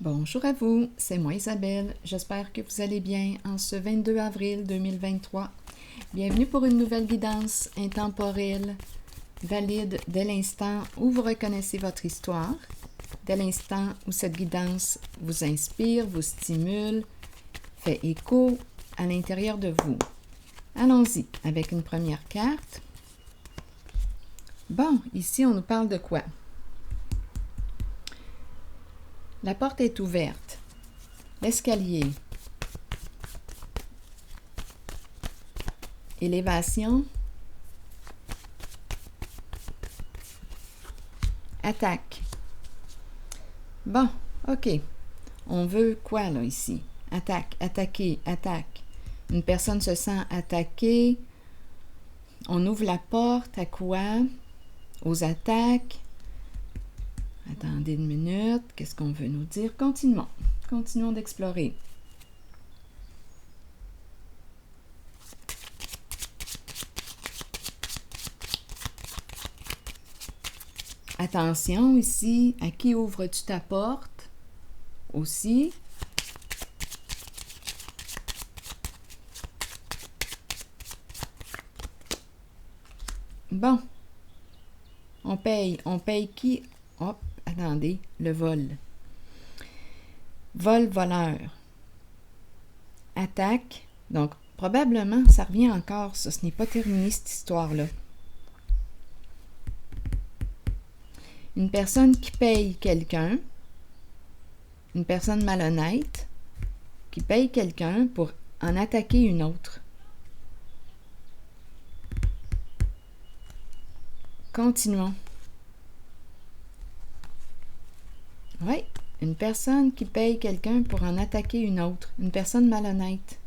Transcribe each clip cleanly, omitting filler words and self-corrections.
Bonjour à vous, c'est moi Isabelle. J'espère que vous allez bien en ce 22 avril 2023. Bienvenue pour une nouvelle guidance intemporelle, valide dès l'instant où vous reconnaissez votre histoire, dès l'instant où cette guidance vous inspire, vous stimule, fait écho à l'intérieur de vous. Allons-y avec une première carte. Bon, ici on nous parle de quoi? La porte est ouverte. L'escalier. Élévation. Attaque. Bon, ok. On veut quoi là ici? Attaque, attaquer, attaque. Une personne se sent attaquée. On ouvre la porte à quoi? Aux attaques. Attendez une minute. Qu'est-ce qu'on veut nous dire? Continuons. Continuons d'explorer. Attention ici, à qui ouvres-tu ta porte? Aussi. Bon. On paye. On paye qui? Hop, attendez, le vol. Vol, voleur. Attaque. Donc, probablement, ça revient encore, ça. Ce n'est pas terminé, cette histoire-là. Une personne qui paye quelqu'un, une personne malhonnête, qui paye quelqu'un pour en attaquer une autre. Continuons. Oui, une personne qui paye quelqu'un pour en attaquer une autre, une personne malhonnête.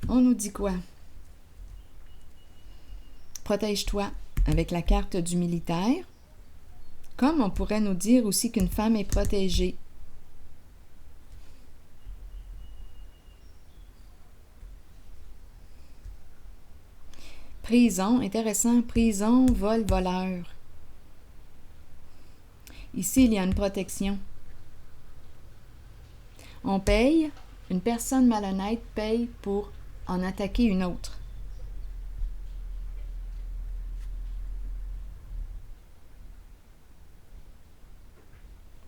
On nous dit quoi? Protège-toi avec la carte du militaire. Comme on pourrait nous dire aussi qu'une femme est protégée. Prison, intéressant, prison, vol, voleur. Ici, il y a une protection. On paye, une personne malhonnête paye pour en attaquer une autre.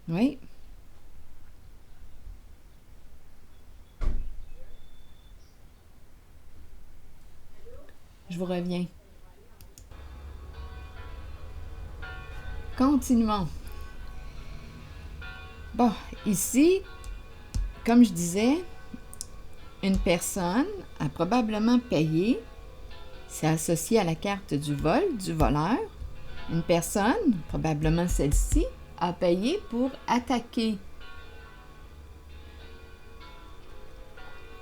Oui. Je vous reviens. Continuons. Bon, ici, comme je disais, une personne a probablement payé, c'est associé à la carte du vol, du voleur. Une personne, probablement celle-ci, a payé pour attaquer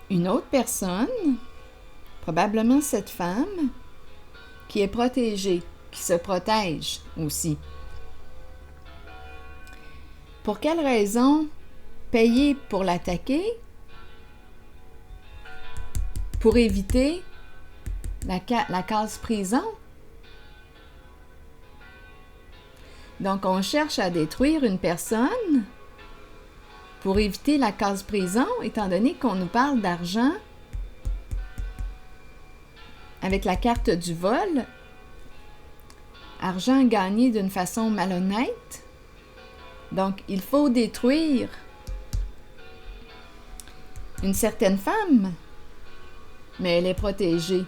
une autre personne, probablement cette femme, qui est protégée, qui se protège aussi. Pour quelle raison payer pour l'attaquer? Pour éviter la case prison? Donc, on cherche à détruire une personne pour éviter la case prison, étant donné qu'on nous parle d'argent avec la carte du vol, argent gagné d'une façon malhonnête. Donc, il faut détruire une certaine femme, mais elle est protégée.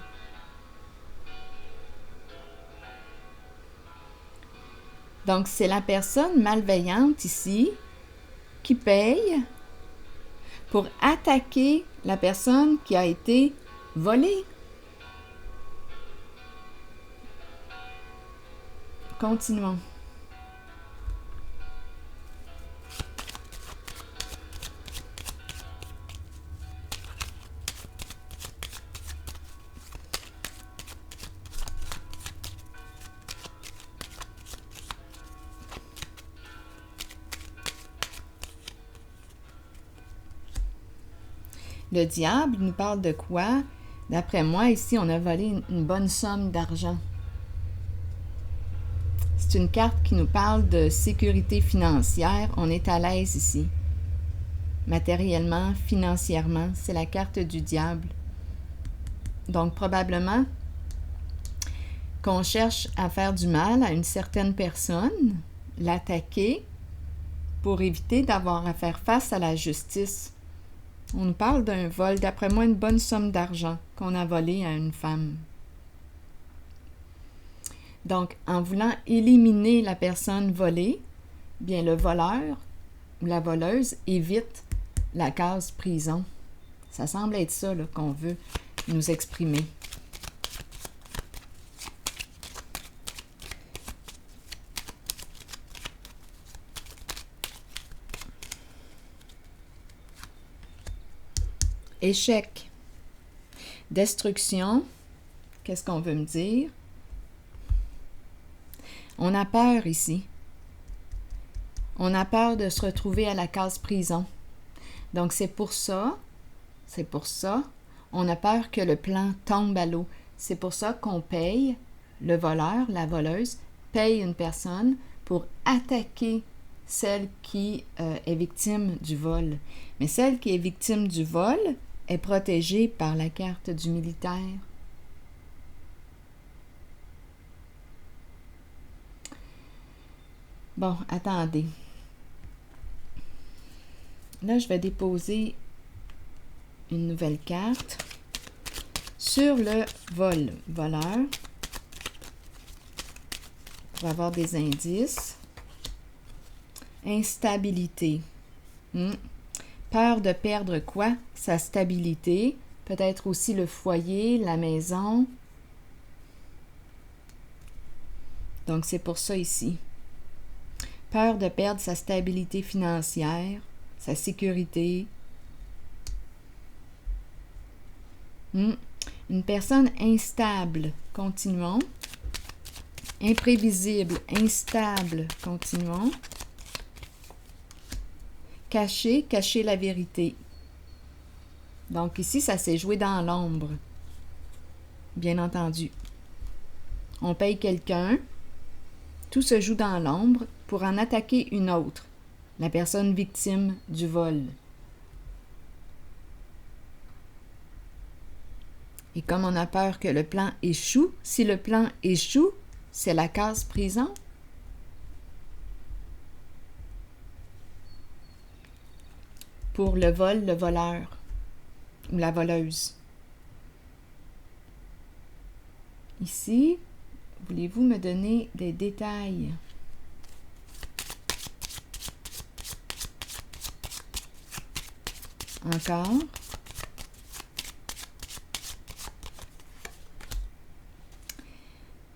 Donc, c'est la personne malveillante ici qui paye pour attaquer la personne qui a été volée. Continuons. Le diable nous parle de quoi? D'après moi, ici, on a volé une bonne somme d'argent. C'est une carte qui nous parle de sécurité financière. On est à l'aise ici. Matériellement, financièrement, c'est la carte du diable. Donc, probablement qu'on cherche à faire du mal à une certaine personne, l'attaquer, pour éviter d'avoir à faire face à la justice. On nous parle d'un vol, d'après moi, une bonne somme d'argent qu'on a volé à une femme. Donc, en voulant éliminer la personne volée, bien le voleur ou la voleuse évite la case prison. Ça semble être ça là, qu'on veut nous exprimer. Échec. Destruction. Qu'est-ce qu'on veut me dire? On a peur ici. On a peur de se retrouver à la case prison. Donc, c'est pour ça, on a peur que le plan tombe à l'eau. C'est pour ça qu'on paye, le voleur, la voleuse, paye une personne pour attaquer celle qui est victime du vol. Mais celle qui est victime du vol est protégée par la carte du militaire. Bon, attendez. Là, je vais déposer une nouvelle carte sur le voleur, pour avoir des indices. Instabilité. Peur de perdre quoi? Sa stabilité. Peut-être aussi le foyer, la maison. Donc, c'est pour ça ici. Peur de perdre sa stabilité financière, sa sécurité. Une personne instable, continuons. Imprévisible, instable, continuons. Cacher la vérité. Donc ici, ça s'est joué dans l'ombre, bien entendu. On paye quelqu'un, tout se joue dans l'ombre pour en attaquer une autre, la personne victime du vol. Et comme on a peur que le plan échoue, si le plan échoue, c'est la case prison. Pour le vol, le voleur ou la voleuse. Ici, voulez-vous me donner des détails? Encore.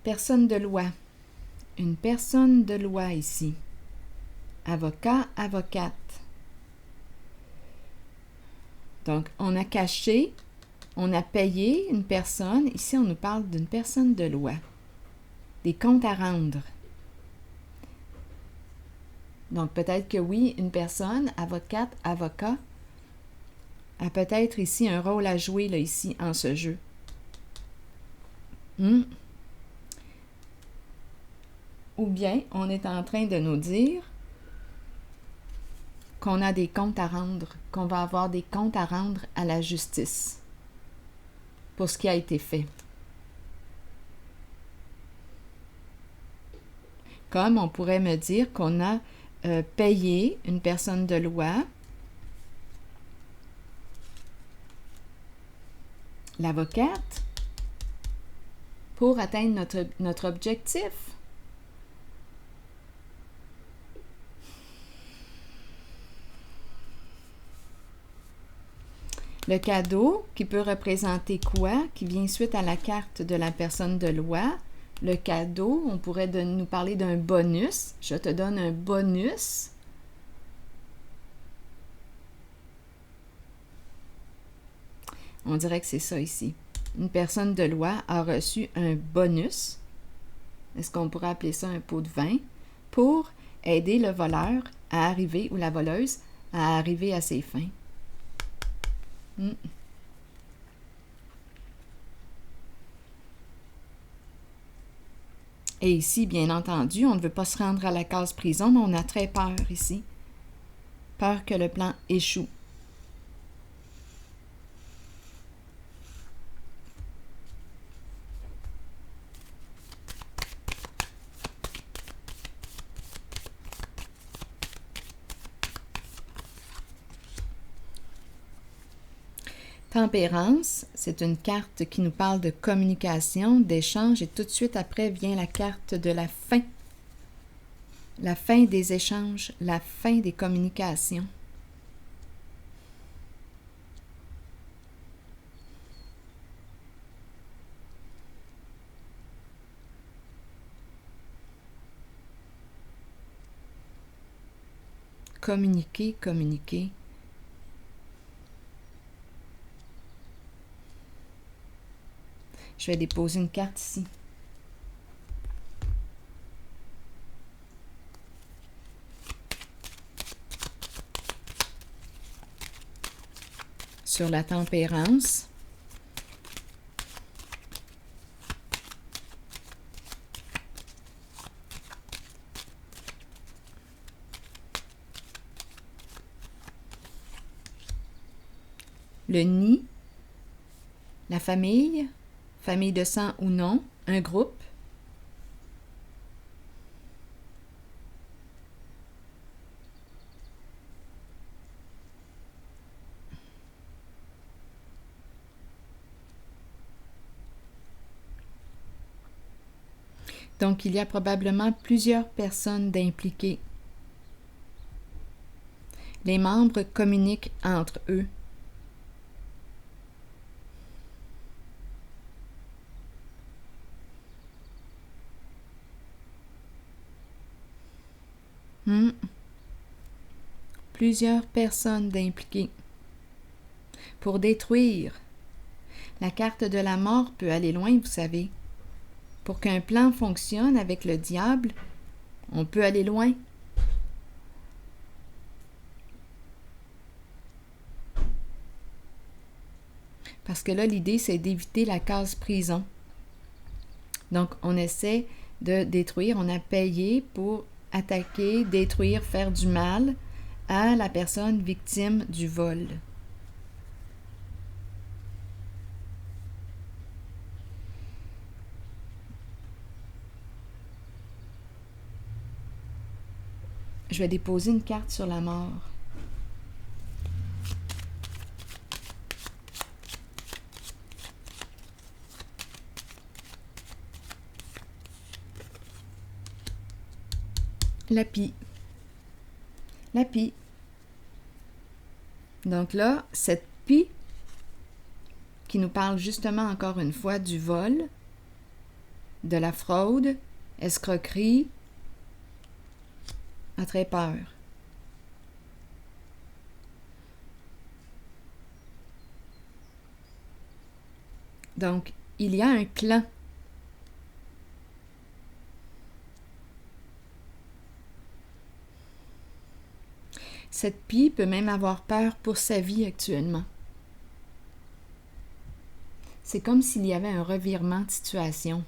Personne de loi. Une personne de loi ici. Avocat, avocate. Donc, on a caché, on a payé une personne. Ici, on nous parle d'une personne de loi. Des comptes à rendre. Donc, peut-être que oui, une personne, avocate, avocat, a peut-être ici un rôle à jouer, là, ici, en ce jeu. Ou bien, on est en train de nous dire qu'on a des comptes à rendre, qu'on va avoir des comptes à rendre à la justice pour ce qui a été fait. Comme on pourrait me dire qu'on a payé une personne de loi, l'avocate, pour atteindre notre objectif. Le cadeau, qui peut représenter quoi? Qui vient suite à la carte de la personne de loi. Le cadeau, on pourrait nous parler d'un bonus. Je te donne un bonus. On dirait que c'est ça ici. Une personne de loi a reçu un bonus. Est-ce qu'on pourrait appeler ça un pot de vin? Pour aider le voleur à arriver, ou la voleuse, à arriver à ses fins. Et ici, bien entendu, on ne veut pas se rendre à la case prison, mais on a très peur ici. Peur que le plan échoue. Tempérance, c'est une carte qui nous parle de communication, d'échange, et tout de suite après vient la carte de la fin. La fin des échanges, la fin des communications. Communiquer, communiquer. Je vais déposer une carte ici. Sur la tempérance. Le nid. La famille. Famille de sang ou non, un groupe. Donc, il y a probablement plusieurs personnes d'impliquées. Les membres communiquent entre eux. Plusieurs personnes d'impliquées. Pour détruire. La carte de la mort peut aller loin, vous savez. Pour qu'un plan fonctionne avec le diable, on peut aller loin. Parce que là, l'idée, c'est d'éviter la case prison. Donc, on essaie de détruire, on a payé pour attaquer, détruire, faire du mal à la personne victime du vol. Je vais déposer une carte sur la mort. La pie. La pie. Donc là, cette pie qui nous parle justement encore une fois du vol, de la fraude, escroquerie, a très peur. Donc, il y a un clan. Cette pie peut même avoir peur pour sa vie actuellement. C'est comme s'il y avait un revirement de situation.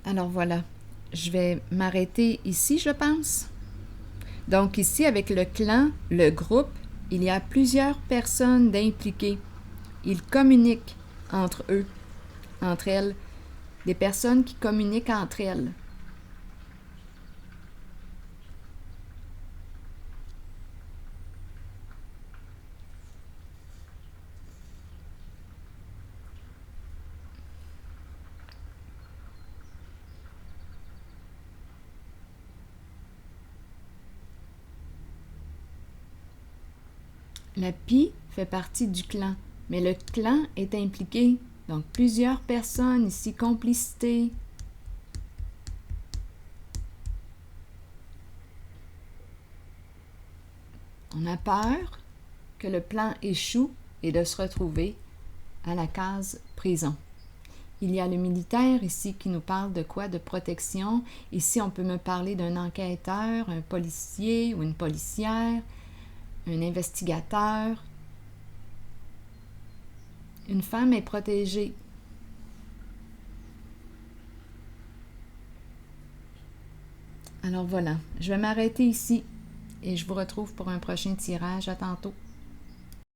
Alors voilà, je vais m'arrêter ici, je pense. Donc ici, avec le clan, le groupe, il y a plusieurs personnes d'impliquées. Ils communiquent entre eux, entre elles, des personnes qui communiquent entre elles. La pie fait partie du clan, mais le clan est impliqué. Donc, plusieurs personnes ici, complicité. On a peur que le plan échoue et de se retrouver à la case prison. Il y a le militaire ici qui nous parle de quoi? De protection. Ici, on peut me parler d'un enquêteur, un policier ou une policière, un investigateur. Une femme est protégée. Alors voilà, je vais m'arrêter ici et je vous retrouve pour un prochain tirage. À tantôt.